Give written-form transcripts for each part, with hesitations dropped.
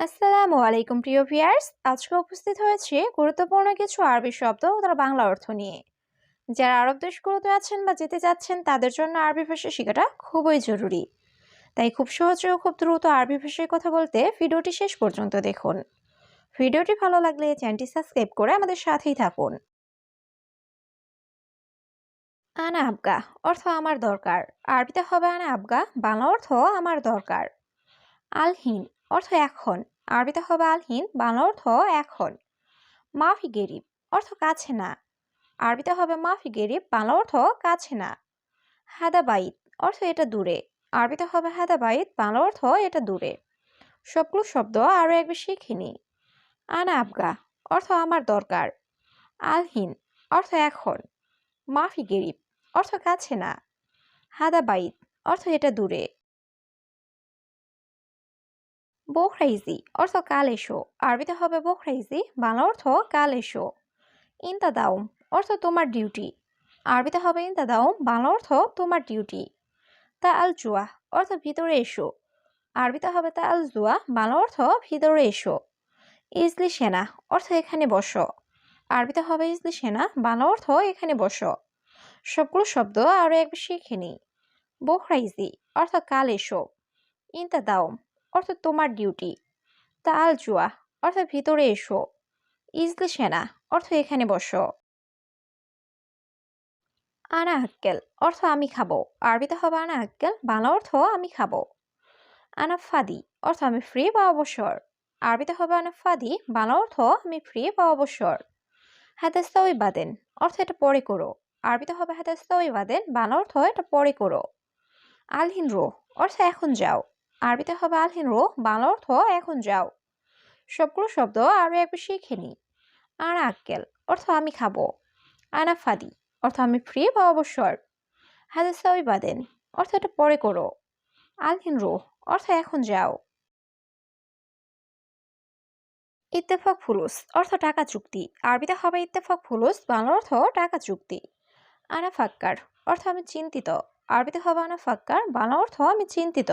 আসসালামু আলাইকুম প্রিয় ভিউয়ার্স, আজকে উপস্থিত হয়েছে গুরুত্বপূর্ণ কিছু আরবি শব্দ ও তার বাংলা অর্থ নিয়ে। যারা আরব দেশগুলোতে আছেন বা যেতে যাচ্ছেন তাদের জন্য আরবি ভাষা শেখাটা খুবই জরুরি। তাই খুব সহজে ও খুব দ্রুত আরবি ভাষায় কথা বলতে ভিডিওটি শেষ পর্যন্ত দেখুন। ভিডিওটি ভালো লাগলে চ্যানেলটি সাবস্ক্রাইব করে আমাদের সাথেই থাকুন। আনা আবগা অর্থ আমার দরকার। আরবিতে হবে আনা আবগা, বাংলা অর্থ আমার দরকার। আলহিন অর্থ এখন। আরবিতে হবে আলহিন, বাংলা অর্থ এখন। মাফি গেরিব অর্থ কাছে না। আরবিতে হবে মাফি গেরিব, বাংলা অর্থ কাছে না। হাদা বাইত অর্থ এটা দূরে। আরবিতে হবে হাদা বাইত, বাংলা অর্থ এটা দূরে। সবগুলো শব্দ আরো একবার শিখে নি। আনা আবগা অর্থ আমার দরকার। আলহিন অর্থ এখন। মাফি গেরিব অর্থ কাছে না। হাদা বাইত অর্থ এটা দূরে। বোখরাইজি অর্থ কাল এসো। আরবিতে হবে বোখরাইজি, বাংলা অর্থ কাল এসো। ইনতা দাউম অর্থ তোমার ডিউটি। আরবিতে হবে ইনতা দাউম, বাংলা অর্থ তোমার ডিউটি। তা আল জুয়া অর্থ ভিতরে এসো। আরবিতে হবে তা আল জুয়া, বাংলা অর্থ ভিতরে এসো। ইজলি সেনা অর্থ এখানে বসো। আরবিতে হবে ইজলি সেনা, বাংলা অর্থ এখানে বসো। সবগুলো শব্দ আরো একবার শিখে নি। বোখরাইজি অর্থ কাল এসো। ইনতা দাউম অর্থ তোমার ডিউটি। তা আল জুয়া অর্থ ভিতরে এসো। ইজলি সেনা অর্থ এখানে বসো। আনা আক্কেল অর্থ আমি খাবো। আরবিতে হবে আনা আক্কেল, বাংলা অর্থ আমি খাবো। আনা ফাদি অর্থ আমি ফ্রি বা অবসর। আরবিতে হবে আনা ফাদি, বাংলা অর্থ আমি ফ্রি বা অবসর। হাদাস্তাউই বাদেন অর্থ এটা পরে করো। আরবিতে হবে হাদাস্তাউই বাদেন, বাংলা অর্থ এটা পরে করো। আলহিন রো অর্থ এখন যাও। আরবিতে হবে আলহিন রো, বাংলা অর্থ এখন যাও। সবগুলো শব্দ আরো একবার শিখে নি। আনা আক্কেল অর্থ আমি খাবো। আনা ফাদি অর্থ আমি ফ্রি বা অবসর। হাদাস্তাউই বাদেন অর্থ এটা পরে করো। আলহিন রো অর্থ এখন যাও। ইত্তেফাক ফুলুস অর্থ টাকা চুক্তি। আরবিতে হবে ইত্তেফাক ফুলুস, বাংলা অর্থ টাকা চুক্তি। আনা ফাক্কার অর্থ আমি চিন্তিত। আরবিতে হবে আনা ফাক্কার, বাংলা অর্থ আমি চিন্তিত।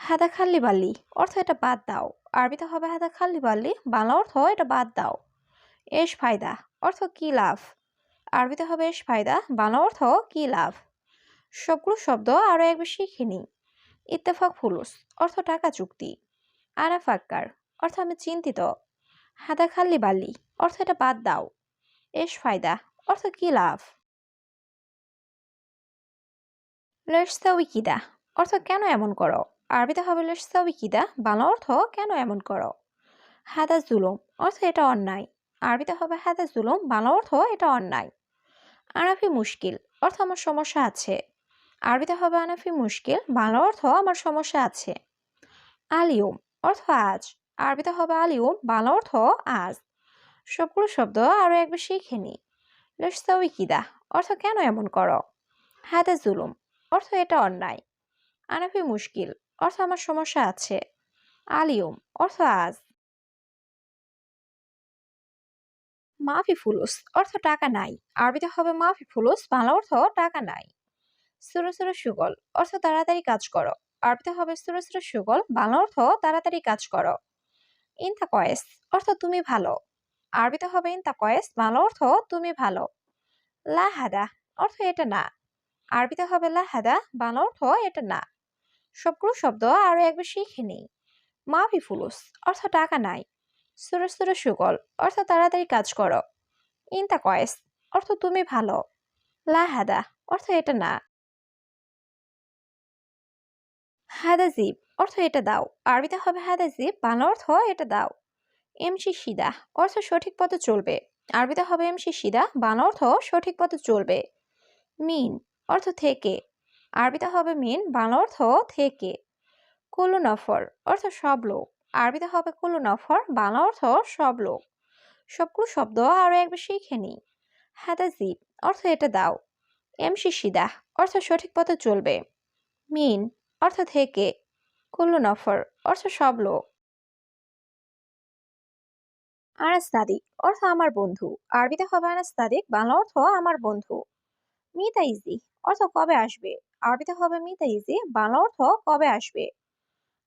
হাদা খাল্লি বাল্লি অর্থ এটা বাদ দাও। আরবিতে হবে হাদা খাল্লি বাল্লি, বাংলা অর্থ এটা বাদ দাও। এশ ফায়দা অর্থ কি লাভ। আরবিতে হবে এশ ফায়দা, বাংলা অর্থ কি লাভ। সবগুলো শব্দ আরো একবার শিখে নি। ইত্তেফাক ফুলুস অর্থ টাকা চুক্তি। আনা ফাক্কার অর্থ আমি চিন্তিত। হাদা খাল্লি বাল্লি অর্থ এটা বাদ দাও। এশ ফায়দা অর্থ কি লাভ। লেশসাউই কিদা অর্থ কেন এমন করো। আরবিতে হবে লেশসাউই কিদা, বাংলা অর্থ কেন এমন করো। হাদা জুলুম অর্থ এটা অন্যায়। আরবিতে হবে হাদা জুলুম, বাংলা অর্থ এটা অন্যায়। আনাফি মুশকিল অর্থ আমার সমস্যা আছে। আরবিতে হবে আনাফি মুশকিল, বাংলা অর্থ আমার সমস্যা আছে। আলিউম অর্থ আজ। আরবিতে হবে আলিউম, বাংলা অর্থ আজ। সবগুলো শব্দ আরো একবার শিখে নি। লেশসাউই কিদা অর্থ কেন এমন করো। হাদা জুলুম অর্থ এটা অন্যায়। আনাফি মুশকিল অর্থ আমার সমস্যা আছে। আলিউম অর্থ আজ। মাফি ফুলুস অর্থ টাকা নাই। আরবিতে হবে মাফি ফুলুস, বাংলা অর্থ টাকা নাই। সুরো সুরো সুগল অর্থ তাড়াতাড়ি কাজ করো। আরবিতে হবে সুরো সুরো সুগল, বাংলা অর্থ তাড়াতাড়ি কাজ করো। ইনতা কয়েস অর্থ তুমি ভালো। আরবিতে হবে ইনতা কয়েস, বাংলা অর্থ তুমি ভালো। লা হাদা অর্থ এটা না। আরবিতে হবে লা হাদা, বাংলা অর্থ এটা না। সবগুলো শব্দ আরো একবার শিখে নিই। মাফি ফুলুস অর্থ টাকা নাই। সুরো সুরো সুগল অর্থ তাড়াতাড়ি কাজ করো। ইনতা কয়েস অর্থ তুমি ভালো। লা হাদা অর্থ এটা না। হাদা জিব অর্থ এটা দাও। আরবিতে হবে হাদা জিব, বাংলা অর্থ এটা দাও। এমসি সিদা অর্থ সঠিক পথে চলবে। আরবিতে হবে এমসি সিদা, বাংলা অর্থ সঠিক পথে চলবে। মিন অর্থ থেকে। আরবিতে হবে মিন, বাংলা অর্থ থেকে। কুল্লু নফর অর্থ সব লোক। আরবিতে হবে কুল্লু নফর, বাংলা অর্থ সব লোক। সবগুলো শব্দ আরো একবার শিখে নি। হাদা জিব অর্থ এটা দাও। এমসি সিদা অর্থ সঠিক পথে চলবে। মিন অর্থ থেকে। কুল্লু নফর অর্থ সব লোক। আনাস্তাদিক অর্থ আমার বন্ধু। আরবিতে হবে আনাস্তাদিক, বাংলা অর্থ আমার বন্ধু। মিতা ইজি অর্থ কবে আসবে। আরবিতে হবে মিতা ইজি, বাংলা অর্থ কবে আসবে।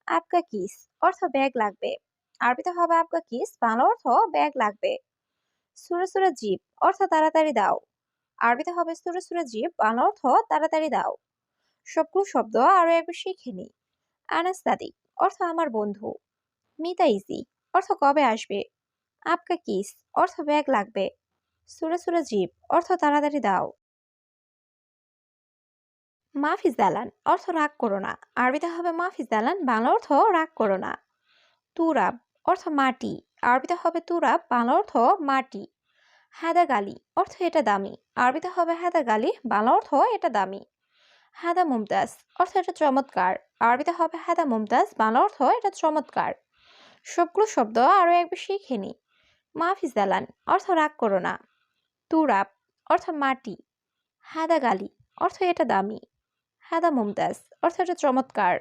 আপকা কিস অর্থ ব্যাগ লাগবে। আরবিতে হবে আপকা কিস, বাংলা অর্থ ব্যাগ লাগবে। সুরে সুরে জিপ অর্থ তাড়াতাড়ি দাও। আরবিতে হবে সুরে সুরে জিপ, বাংলা অর্থ তাড়াতাড়ি দাও। সবগুলো শব্দ আরো একবার শিখে নি। আনাস্তাদি অর্থ আমার বন্ধু। মিতা ইজি অর্থ কবে আসবে। আপকা কিস অর্থ ব্যাগ লাগবে। সুরে সুরে জিপ অর্থ তাড়াতাড়ি দাও। মাফিজ দালান অর্থ রাগ করো না। আরবিতে হবে মাফিজ দালান, বাংলা অর্থ রাগ করো না। তুরাব অর্থ মাটি। আরবিতে হবে তুরাব, বাংলা অর্থ মাটি। হাদা গালি অর্থ এটা দামি। আরবিতে হবে হাদা গালি, বাংলা অর্থ এটা দামি। হাদা মুমতাজ অর্থ এটা চমৎকার। আরবিতে হবে হাদা মুমতাজ, বাংলা অর্থ এটা চমৎকার। সবগুলো শব্দ আরো একবার শিখে নি। মাফিজ দালান অর্থ রাগ করো না। তুরাব অর্থ মাটি। হাদা গালি অর্থ এটা দামি। হাদা মুমতাজ অর্থ এটা চমৎকার।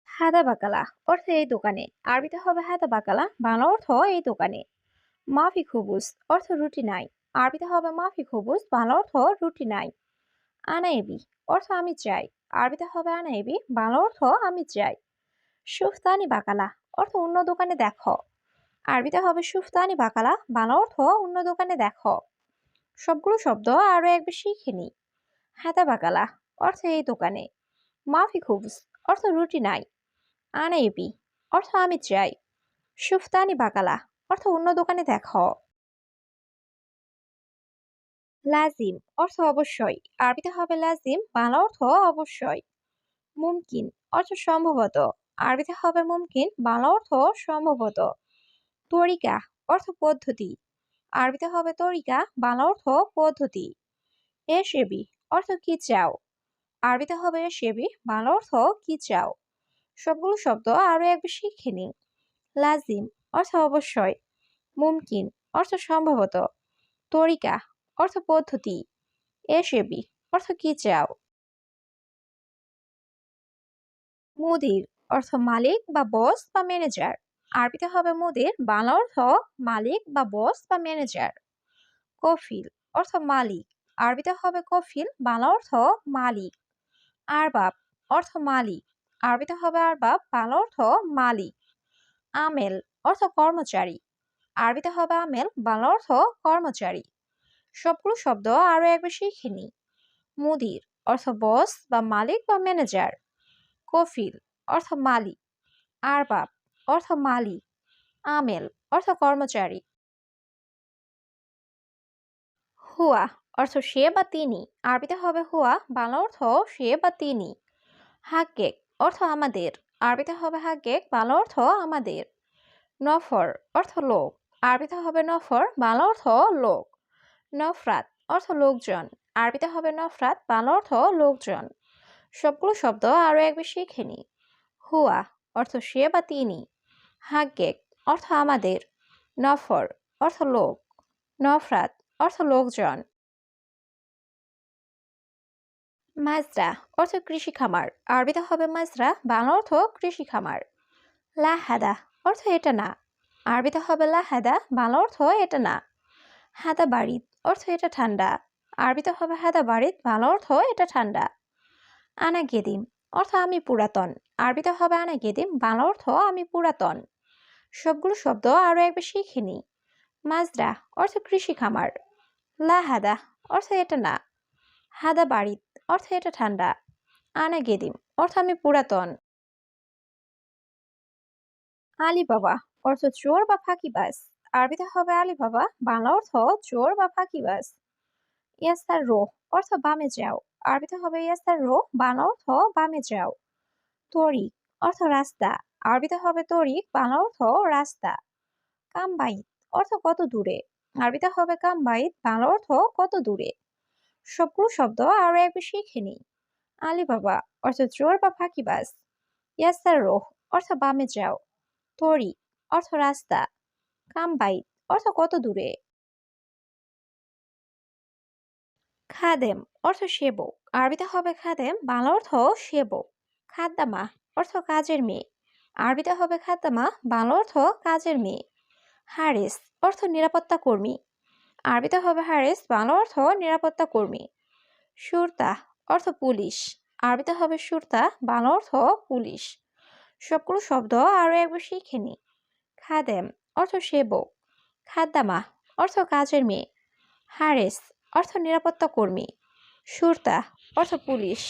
হাদা বাকালা অর্থ এই দোকানে। আরবিতে হবে হাদা বাকালা, বাংলা অর্থ এই দোকানে। মাফি খুবুস অর্থ রুটি নাই। আরবিতে হবে মাফি খুবুস, বাংলা অর্থ রুটি নাই। আনা এবি অর্থ আমি চাই। আরবিতে হবে আনা এবি, বাংলা অর্থ আমি চাই। সুফতানি বাকালা অর্থ অন্য দোকানে দেখো। আরবিতে হবে সুফতানি বাকালা, বাংলা অর্থ অন্য দোকানে দেখো। সবগুলো শব্দ আরো একবার শিখে নি। হাদা বাকালা অর্থ এই দোকানে। মাফি খুবস অর্থ রুটি নাই। আনা এবি অর্থ আমি চাই। সুফতানি বাকালা অর্থ অন্য দোকানে দেখো। লাজিম অর্থ অবশ্যই। আরবিতে হবে লাজিম, বাংলা অর্থ অবশ্যই। মুমকিন অর্থ সম্ভবত। আরবিতে হবে মুমকিন, বাংলা অর্থ সম্ভবত। তরিকা অর্থ পদ্ধতি। আরবিতে হবে তরিকা, বাংলা অর্থ পদ্ধতি। এসেবি অর্থ কি চাও। আরবিতে হবে এসেবি, বাংলা অর্থ কি চাও। সবগুলো শব্দ আরো একবার শিখে নিন। লাজিম অর্থ অবশ্যই। মুমকিন অর্থ সম্ভবত। তরিকা অর্থ পদ্ধতি। এসেবি অর্থ কি চাও। মুদির অর্থ মালিক বা বস বা ম্যানেজার। আরবিতে হবে মুদির, বাংলা অর্থ মালিক বা বস বা ম্যানেজার। কফিল অর্থ মালিক। আরবিতে হবে কফিল, বাংলা অর্থ মালিক। আরবাব অর্থ মালিক। আরবিতে হবে আরবাব, বাংলা অর্থ মালিক। আমেল অর্থ কর্মচারী। আরবিতে হবে আমেল, বাংলা অর্থ কর্মচারী। সবগুলো শব্দ আরো একবার শিখে নি। মুদির অর্থ বস বা মালিক বা ম্যানেজার। কফিল অর্থ মালিক। আরবাব অর্থ মালিক। আমেল অর্থ কর্মচারী। হুয়া অর্থ সে বা তিনি। আরবিতে হবে হুয়া, বাংলা অর্থ সে বা তিনি। হাক্কেক অর্থ আমাদের। আরবিতে হবে হাক্কেক, বাংলা অর্থ আমাদের। নফর অর্থ লোক। আরবিতে হবে নফর, বাংলা অর্থ লোক। নফরাত অর্থ লোকজন। আরবিতে হবে নফরাত, বাংলা অর্থ লোকজন। সবগুলো শব্দ আরো একবার শিখে নি। হুয়া অর্থ সে বা তিনি। হাক্কেক অর্থ আমাদের। নফর অর্থ লোক। নফরাত অর্থ লোকজন। মাজরা অর্থ কৃষি খামার। আরবিতে হবে মাজরা, বাংলা অর্থ কৃষি খামার। লাহাদা অর্থ এটা না। আরবিতে হবে লাহাদা, বাংলা অর্থ এটা না। হাদা বাড়িত অর্থ এটা ঠান্ডা। আরবিতে হবে হাদা বাড়িত, বাংলা অর্থ এটা ঠান্ডা। আনা গেদিম অর্থ আমি পুরাতন। আরবিতে হবে আনা গেদিম, বাংলা অর্থ আমি পুরাতন। সবগুলো শব্দ আরো একবার শিখে নি। মাজরা অর্থ কৃষি খামার। লাহাদা অর্থ এটা না। হাদা বাড়িত অর্থ এটা ঠান্ডা। আনা গেদিম অর্থ আমি পুরাতন। আলিবাবা অর্থ চোর বা ফাঁকিবাজ। আরবিতে হবে আলিবাবা, বাংলা অর্থ চোর বা ফাঁকিবাজ। ইয়াস্তার রো অর্থ বামে যাও। আরবিতে হবে ইয়াস্তার রো, বাংলা অর্থ বামে যাও। তরিক অর্থ রাস্তা। আরবিতে হবে তরিক, বাংলা অর্থ রাস্তা। কামবাইত অর্থ কত দূরে। আরবিতে হবে কামবাইত, বাংলা অর্থ কত দূরে। সবগুলো শব্দ আরো একবার শিখে নি। আলিবাবা অর্থ চোর বা ফাঁকিবাজ। ইয়াস্তার রোহ অর্থ বামে যাও। তরিক অর্থ রাস্তা। কামবাইত অর্থ কত দূরে। খাদেম অর্থ সেবক। আরবিতে হবে খাদেম, বাংলা অর্থ সেবক। খাদ্দামা অর্থ কাজের মেয়ে। আরবিতে হবে খাদ্দামা, বাংলা অর্থ কাজের মেয়ে। হারেস অর্থ নিরাপত্তা কর্মী। আরবিতে হবে হারেস, বাংলা অর্থ নিরাপত্তা কর্মী। সুরতা অর্থ পুলিশ। আরবিতে হবে সুরতা, বাংলা অর্থ পুলিশ। সবগুলো শব্দ আরও একবার শিখে নিই। খাদেম অর্থ সেবক, খাদ্দামা অর্থ কাজের মেয়ে, হারেস অর্থ নিরাপত্তা কর্মী, সুরতা অর্থ পুলিশ।